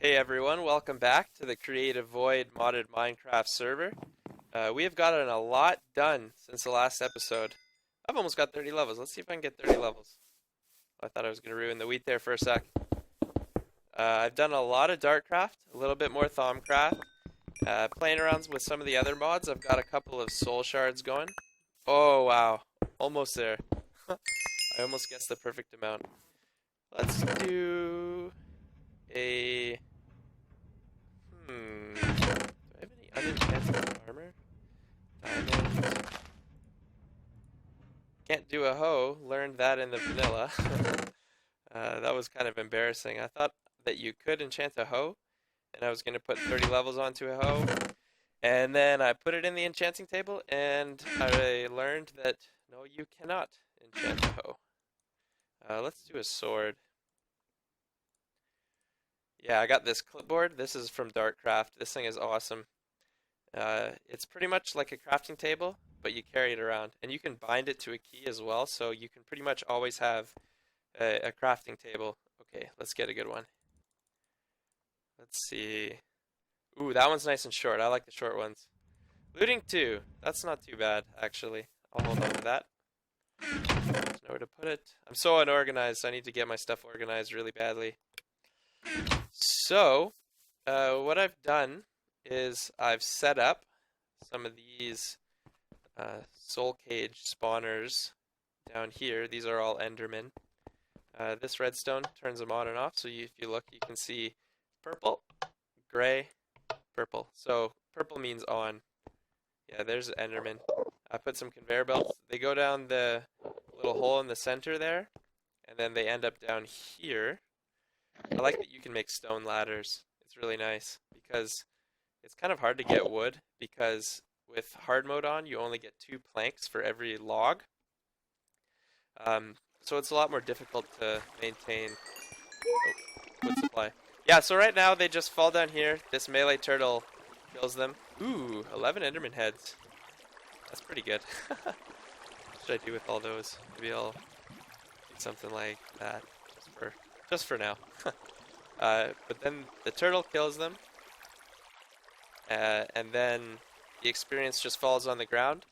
Hey everyone, welcome back to the CreativeVoid modded Minecraft server. We have gotten a lot done since the last episode. I've almost got 30 levels. Let's see if I can get 30 levels. I thought I was going to ruin the wheat there for a sec. I've done a lot of Darkcraft, a little bit more Thaumcraft. Playing around with some of the other mods, I've got a couple of soul shards going. Oh wow, almost there. I almost guessed the perfect amount. Let's do a do I have any unenchanted armor? Diamond. Can't do a hoe. Learned that in the vanilla. That was kind of embarrassing. I thought that you could enchant a hoe, and I was going to put 30 levels onto a hoe. And then I put it in the enchanting table, and I learned that no, you cannot enchant a hoe. Let's do a sword. Yeah, I got this clipboard. This is from Darkcraft. This thing is awesome. It's pretty much like a crafting table, but you carry it around. And you can bind it to a key as well, so you can pretty much always have a crafting table. Okay, let's get a good one. Let's see. Ooh, that one's nice and short. I like the short ones. Looting 2. That's not too bad, actually. I'll hold on to that. There's nowhere to put it. I'm so unorganized, so I need to get my stuff organized really badly. So, what I've done is I've set up some of these soul cage spawners down here. These are all Endermen. This redstone turns them on and off, so if you look, you can see purple, gray, purple. So purple means on. Yeah, there's Enderman. I put some conveyor belts. They go down the little hole in the center there, and then they end up down here. I like that you can make stone ladders. It's really nice because it's kind of hard to get wood because with hard mode on, you only get 2 planks for every log. So it's a lot more difficult to maintain wood supply. Yeah, so right now they just fall down here. This melee turtle kills them. Ooh, 11 Enderman heads. That's pretty good. What should I do with all those? Maybe I'll do something like that just for now. But then the turtle kills them, and then the experience just falls on the ground.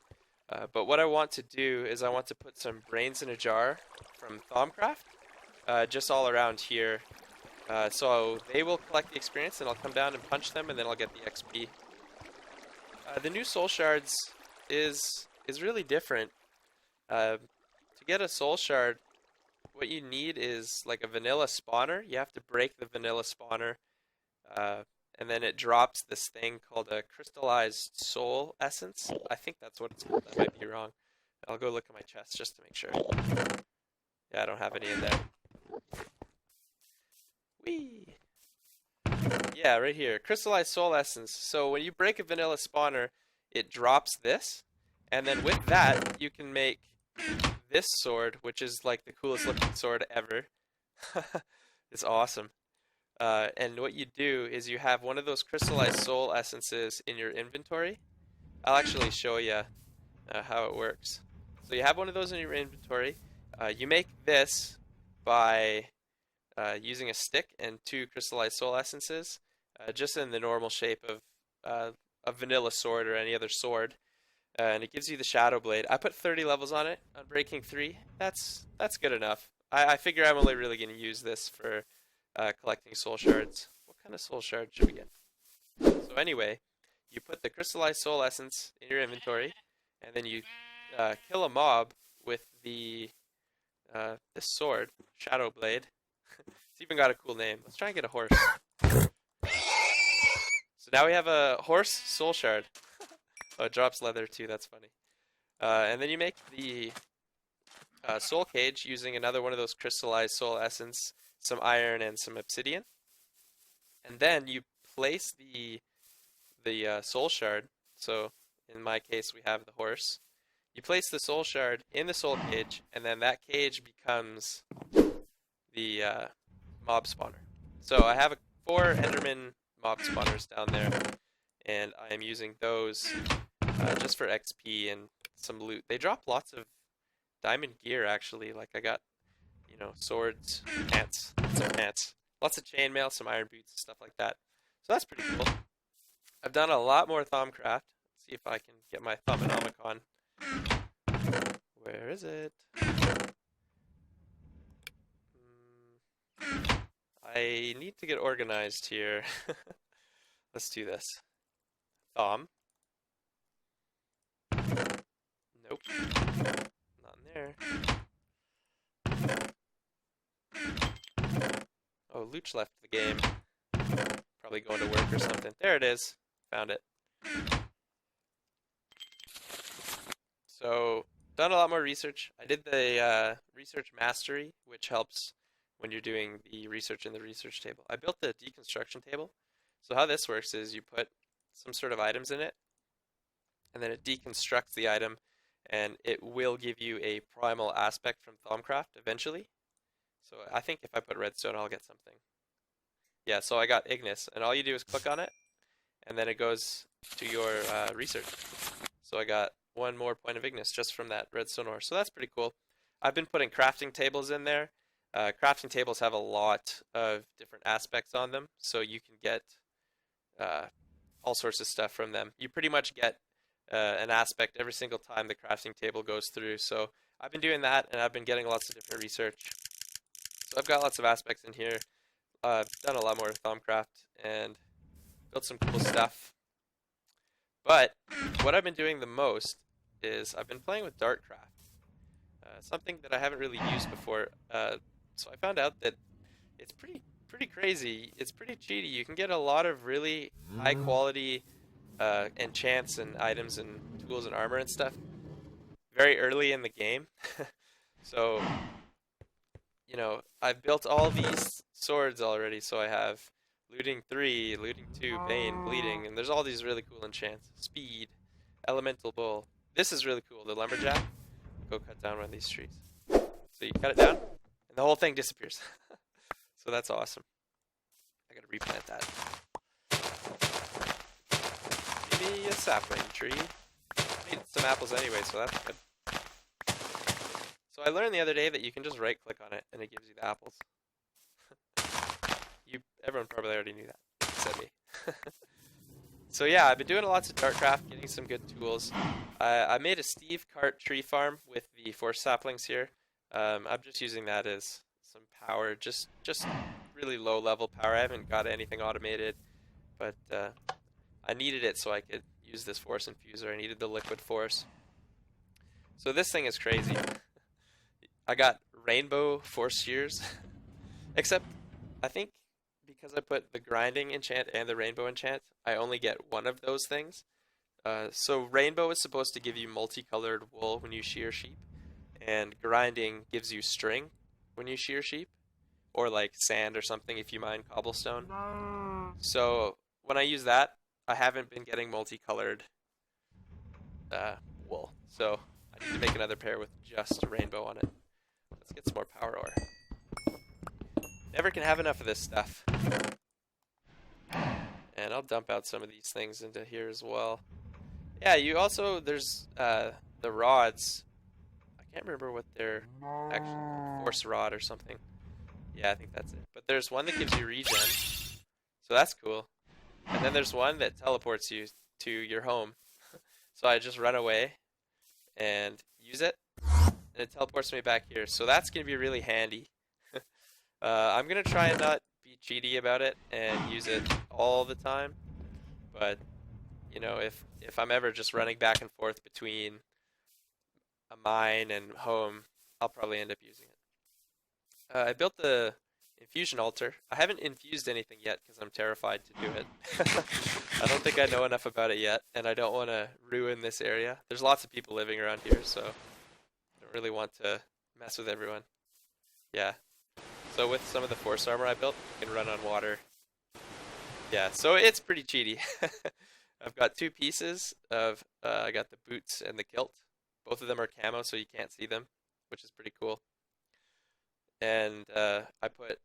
But what I want to do is I want to put some brains in a jar from Thaumcraft, just all around here. So they will collect the experience, and I'll come down and punch them, and then I'll get the XP. The new soul shards is really different. To get a soul shard, what you need is like a vanilla spawner. You have to break the vanilla spawner, and then it drops this thing called a crystallized soul essence. I think that's what it's called. I might be wrong. I'll go look at my chest just to make sure. Yeah, I don't have any in there. Whee! Yeah, right here. Crystallized soul essence. So when you break a vanilla spawner, it drops this, and then with that, you can make this sword, which is like the coolest looking sword ever. It's awesome. And what you do is you have one of those crystallized soul essences in your inventory. I'll actually show you how it works. So you have one of those in your inventory. You make this by using a stick and 2 crystallized soul essences, just in the normal shape of a vanilla sword or any other sword. And it gives you the Shadow Blade. I put 30 levels on it on Breaking 3. That's good enough. I figure I'm only really going to use this for collecting soul shards. What kind of soul shard should we get? So anyway, you put the crystallized soul essence in your inventory, and then you kill a mob with this sword, Shadow Blade. It's even got a cool name. Let's try and get a horse. So now we have a horse soul shard. Oh, it drops leather too, that's funny. And then you make the soul cage using another one of those crystallized soul essence, some iron and some obsidian. And then you place the soul shard. So in my case, we have the horse. You place the soul shard in the soul cage, and then that cage becomes the mob spawner. So I have 4 Enderman mob spawners down there, and I am using those just for XP and some loot. They drop lots of diamond gear, actually. Like I got, swords, pants, some pants. Lots of chainmail, some iron boots, stuff like that. So that's pretty cool. I've done a lot more Thaumcraft. Let's see if I can get my Thaumonomicon. Where is it? I need to get organized here. Let's do this. Thumb. Nope. Not in there. Oh, Luch left the game. Probably going to work or something. There it is. Found it. So, done a lot more research. I did the research mastery, which helps when you're doing the research in the research table. I built the deconstruction table. So how this works is you put some sort of items in it, and then it deconstructs the item, and it will give you a primal aspect from Thaumcraft eventually. So I think if I put redstone, I'll get something. Yeah, so I got Ignis, and all you do is click on it, and then it goes to your research. So I got one more point of Ignis just from that redstone ore. So that's pretty cool. I've been putting crafting tables in there. Crafting tables have a lot of different aspects on them, so you can get all sorts of stuff from them. You pretty much get an aspect every single time the crafting table goes through. So I've been doing that, and I've been getting lots of different research. So I've got lots of aspects in here. I've done a lot more with Thaumcraft and built some cool stuff. But what I've been doing the most is I've been playing with Dartcraft, something that I haven't really used before. So I found out that it's pretty crazy. It's pretty cheaty. You can get a lot of really high quality enchants and items and tools and armor and stuff very early in the game. So, you know, I've built all these swords already. So I have looting 3, looting 2, bane, bleeding, and there's all these really cool enchants. Speed, elemental bowl. This is really cool. The lumberjack. Go cut down one of these trees. So you cut it down, and the whole thing disappears. So that's awesome. I gotta replant that. Maybe a sapling tree. I need some apples anyway, so that's good. So I learned the other day that you can just right click on it and it gives you the apples. Everyone probably already knew that, except me. So yeah, I've been doing lots of Dartcraft, getting some good tools. I made a Steve Cart tree farm with the forest saplings here. I'm just using that as some power, just really low level power. I haven't got anything automated, but I needed it so I could use this force infuser. I needed the liquid force. So this thing is crazy. I got rainbow force shears, except I think because I put the grinding enchant and the rainbow enchant, I only get one of those things. So rainbow is supposed to give you multicolored wool when you shear sheep, and grinding gives you string when you shear sheep, or like sand or something if you mine cobblestone. So when I use that, I haven't been getting multicolored wool. So I need to make another pair with just rainbow on it. Let's get some more power ore. Never can have enough of this stuff. And I'll dump out some of these things into here as well. Yeah, you also, there's the rods. I can't remember what they're actually, force rod or something. Yeah, I think that's it. But there's one that gives you regen, so that's cool. And then there's one that teleports you to your home. So I just run away and use it, and it teleports me back here. So that's going to be really handy. I'm going to try and not be cheaty about it and use it all the time. But, you know, if I'm ever just running back and forth between a mine and home, I'll probably end up using it. I built the infusion altar. I haven't infused anything yet because I'm terrified to do it. I don't think I know enough about it yet, and I don't want to ruin this area. There's lots of people living around here, so I don't really want to mess with everyone. Yeah. So with some of the force armor I built, you can run on water. Yeah, so it's pretty cheaty. I've got 2 pieces of, I got the boots and the kilt. Both of them are camo, so you can't see them, which is pretty cool. And I put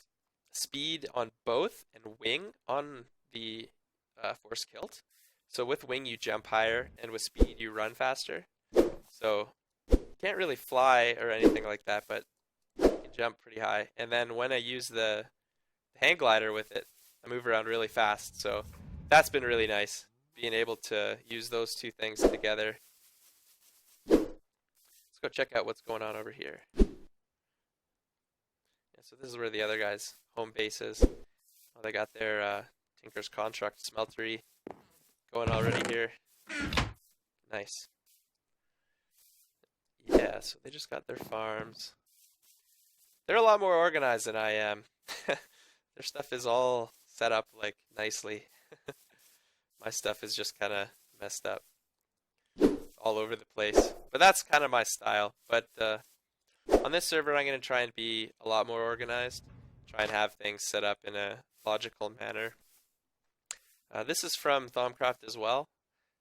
speed on both and wing on the force kilt. So with wing you jump higher, and with speed you run faster. So you can't really fly or anything like that, but you can jump pretty high. And then when I use the hang glider with it. I move around really fast, so that's been really nice, being able to use those two things together. Let's go check out what's going on over here. Yeah, so this is where the other guy's home base is. Oh, they got their Tinker's Construct smeltery going already here. Nice. Yeah, so they just got their farms. They're a lot more organized than I am. Their stuff is all set up like nicely. My stuff is just kind of messed up all over the place. But that's kind of my style. But on this server, I'm going to try and be a lot more organized. Try and have things set up in a logical manner. This is from Thaumcraft as well.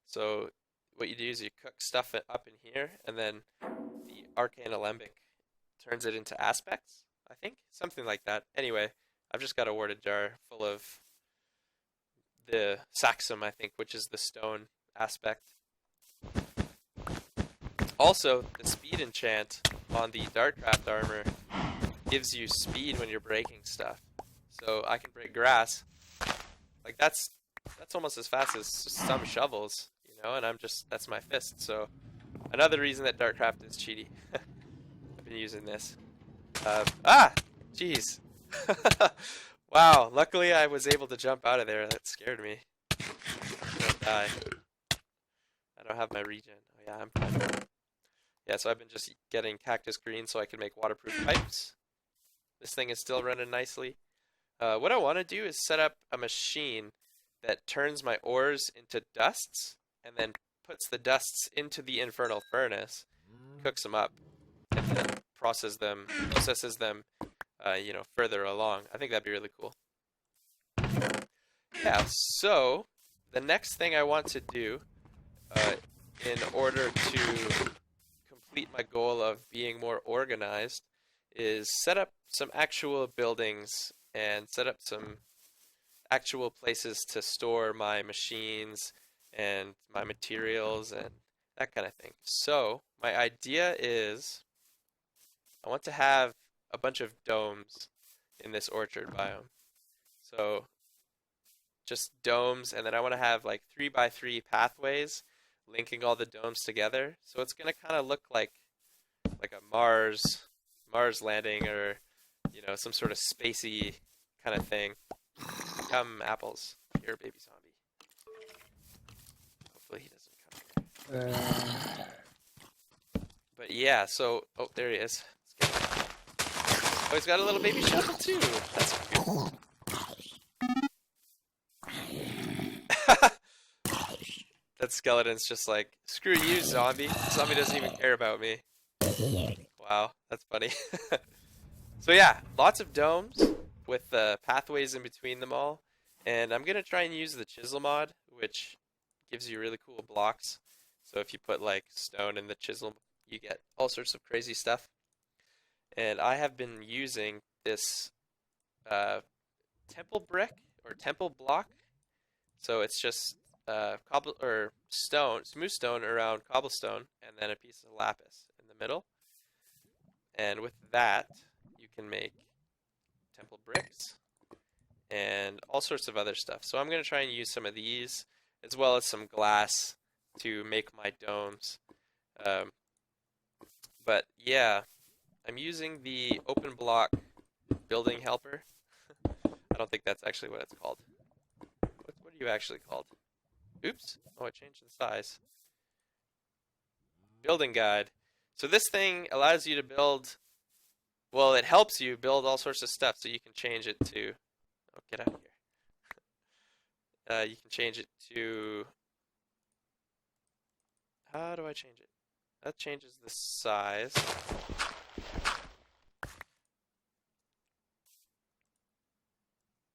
So what you do is you cook stuff up in here, and then the Arcane Alembic turns it into aspects, I think. Something like that. Anyway, I've just got a warded jar full of the Saxum, I think, which is the stone aspect. Also, the speed enchant on the Dartcraft armor gives you speed when you're breaking stuff. So I can break grass. Like that's almost as fast as some shovels, you know, and that's my fist. So another reason that Dartcraft is cheaty. I've been using this. Jeez. Wow, luckily I was able to jump out of there. That scared me. I'm gonna die. I don't have my regen. Oh yeah, I'm fine. Yeah, so I've been just getting cactus green so I can make waterproof pipes. This thing is still running nicely. What I want to do is set up a machine that turns my ores into dusts and then puts the dusts into the infernal furnace, cooks them up, and then processes them, further along. I think that'd be really cool. Yeah, so the next thing I want to do in order to complete my goal of being more organized is set up some actual buildings and set up some actual places to store my machines and my materials and that kind of thing. So my idea is I want to have a bunch of domes in this orchard biome. So just domes, and then I want to have like 3x3 pathways linking all the domes together. So it's gonna kind of look like a Mars landing, or some sort of spacey kind of thing. Come apples, here baby zombie. Hopefully he doesn't come here. But yeah, so there he is. Let's get him. Oh, he's got a little baby shovel too. That's cute. That skeleton's just like, screw you, zombie. Zombie doesn't even care about me. Wow, that's funny. So yeah, lots of domes with pathways in between them all. And I'm going to try and use the chisel mod, which gives you really cool blocks. So if you put like stone in the chisel, you get all sorts of crazy stuff. And I have been using this temple brick or temple block. So it's just smooth stone around cobblestone, and then a piece of lapis in the middle. And with that, you can make temple bricks and all sorts of other stuff. So I'm going to try and use some of these, as well as some glass, to make my domes. But yeah, I'm using the open block building helper. I don't think that's actually what it's called. What are you actually called? Oops. Oh, it changed the size. Building guide. So this thing allows you to build, well, it helps you build all sorts of stuff, so you can change it to, oh, get out of here. You can change it to, how do I change it? That changes the size.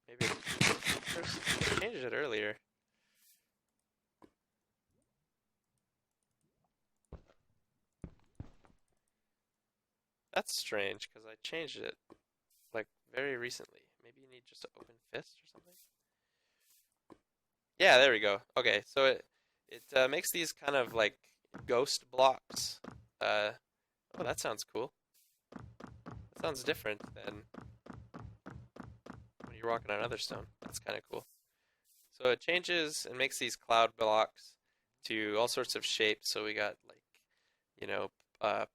Maybe I changed it earlier. That's strange, because I changed it, like, very recently. Maybe you need just an open fist or something? Yeah, there we go. Okay, so it makes these kind of, like, ghost blocks. Oh, that sounds cool. That sounds different than when you're you're walking on another stone. That's kind of cool. So it changes and makes these cloud blocks to all sorts of shapes. So we got like, you know,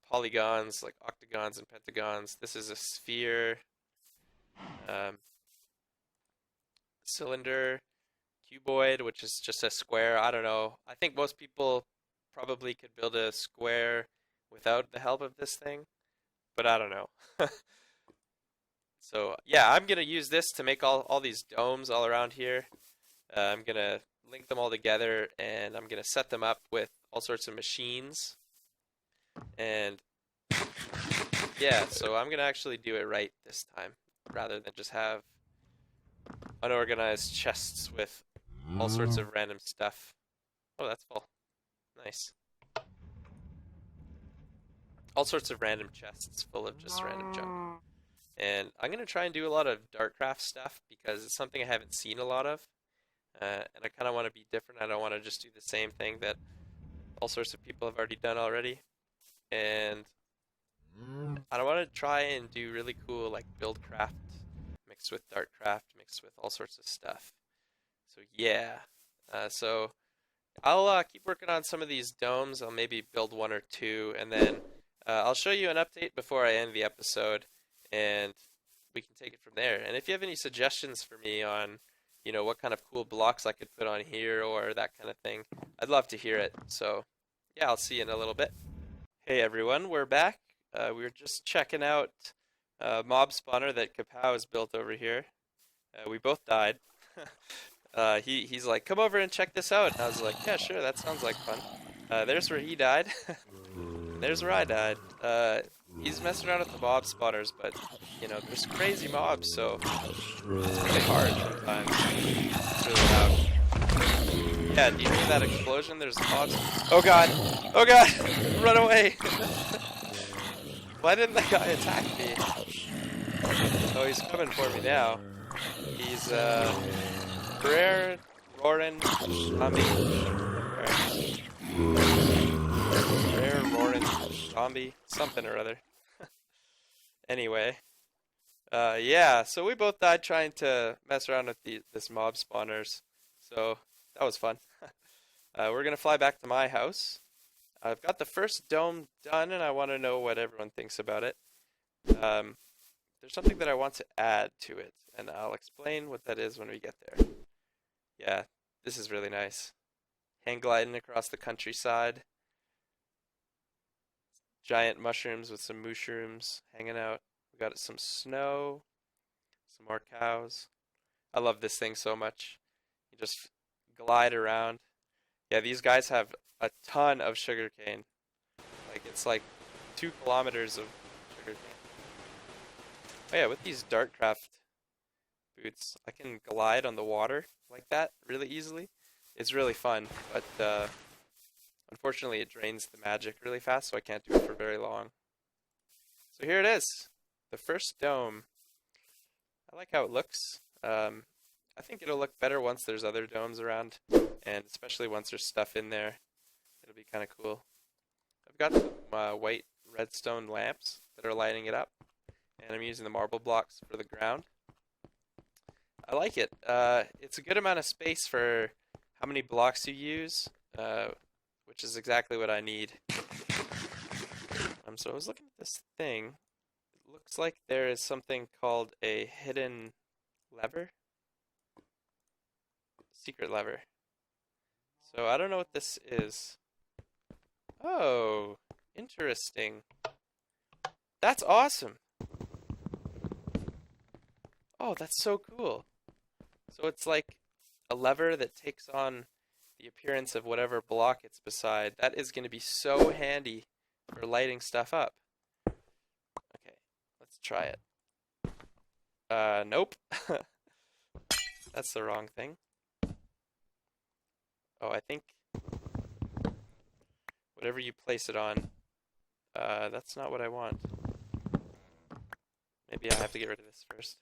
polygons, like octagons and pentagons. This is a sphere, um, cylinder, cuboid, which is just a square. I don't know. I think most people probably could build a square without the help of this thing, but I don't know. So yeah, I'm gonna use this to make all these domes all around here. I'm gonna link them all together and I'm gonna set them up with all sorts of machines. And yeah, so I'm gonna actually do it right this time rather than just have unorganized chests with all sorts of random stuff. Oh, that's full. Nice. All sorts of random chests full of just random junk. And I'm gonna try and do a lot of Dartcraft stuff because it's something I haven't seen a lot of. And I kind of want to be different. I don't want to just do the same thing that all sorts of people have already done already. And I want to try and do really cool like Buildcraft mixed with Dartcraft mixed with all sorts of stuff. So yeah, so I'll keep working on some of these domes. I'll maybe build one or two, and then I'll show you an update before I end the episode, and we can take it from there. And if you have any suggestions for me on, you know, what kind of cool blocks I could put on here or that kind of thing, I'd love to hear it. So yeah, I'll see you in a little bit. Hey everyone, we're back. We were just checking out mob spawner that Kapow has built over here. We both died. He's like, come over and check this out. And I was like, yeah, sure, that sounds like fun. There's where he died. And there's where I died. He's messing around with the mob spawners, but you know, there's crazy mobs, so it's really hard sometimes. It's really loud. Yeah, do you hear that explosion? There's mobs. Oh god! Oh god! Run away! Why didn't that guy attack me? Oh, he's coming for me now. He's rare, roaring, zombie. Rare, roaring, zombie, something or other. Anyway, yeah, so we both died trying to mess around with this mob spawners. So that was fun. We're gonna fly back to my house. I've got the first dome done, and I want to know what everyone thinks about it. There's something that I want to add to it, and I'll explain what that is when we get there. Yeah, this is really nice. Hang gliding across the countryside. Giant mushrooms with some mushrooms hanging out. We got some snow, some more cows. I love this thing so much. You just glide around. Yeah, these guys have a ton of sugarcane. Like, it's like 2 kilometers of sugarcane. Oh yeah, with these Dartcraft boots, I can glide on the water like that really easily. It's really fun, but unfortunately it drains the magic really fast, so I can't do it for very long. So here it is, the first dome. I like how it looks. I think it'll look better once there's other domes around, and especially once there's stuff in there. It'll be kind of cool. I've got some white redstone lamps that are lighting it up, and I'm using the marble blocks for the ground. I like it. It's a good amount of space for how many blocks you use, which is exactly what I need. So I was looking at this thing. It looks like there is something called a hidden lever. Secret lever. So I don't know what this is. Oh, interesting. That's awesome. Oh, that's so cool. So it's like a lever that takes on the appearance of whatever block it's beside. That is going to be so handy for lighting stuff up. Okay, let's try it. Nope. That's the wrong thing. Oh, I think whatever you place it on, that's not what I want. Maybe I have to get rid of this first.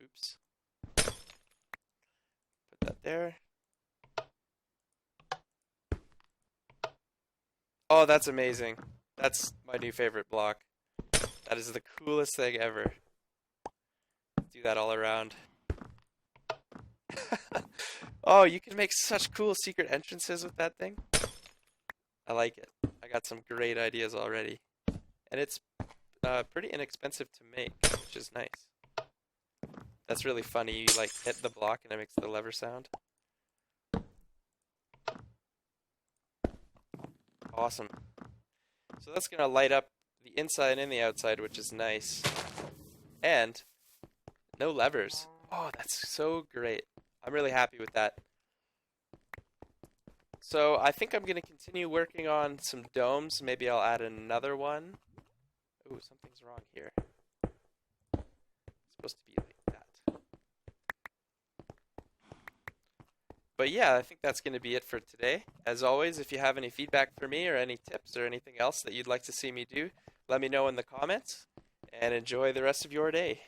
Oops. Put that there. Oh, that's amazing. That's my new favorite block. That is the coolest thing ever. Do that all around. Oh, you can make such cool secret entrances with that thing. I like it. I got some great ideas already. And it's pretty inexpensive to make, which is nice. That's really funny. You like hit the block and it makes the lever sound. Awesome. So that's going to light up the inside and the outside, which is nice. And no levers. Oh, that's so great. I'm really happy with that. So I think I'm going to continue working on some domes. Maybe I'll add another one. Ooh, something's wrong here. It's supposed to be like that. But yeah, I think that's going to be it for today. As always, if you have any feedback for me or any tips or anything else that you'd like to see me do, let me know in the comments. And enjoy the rest of your day.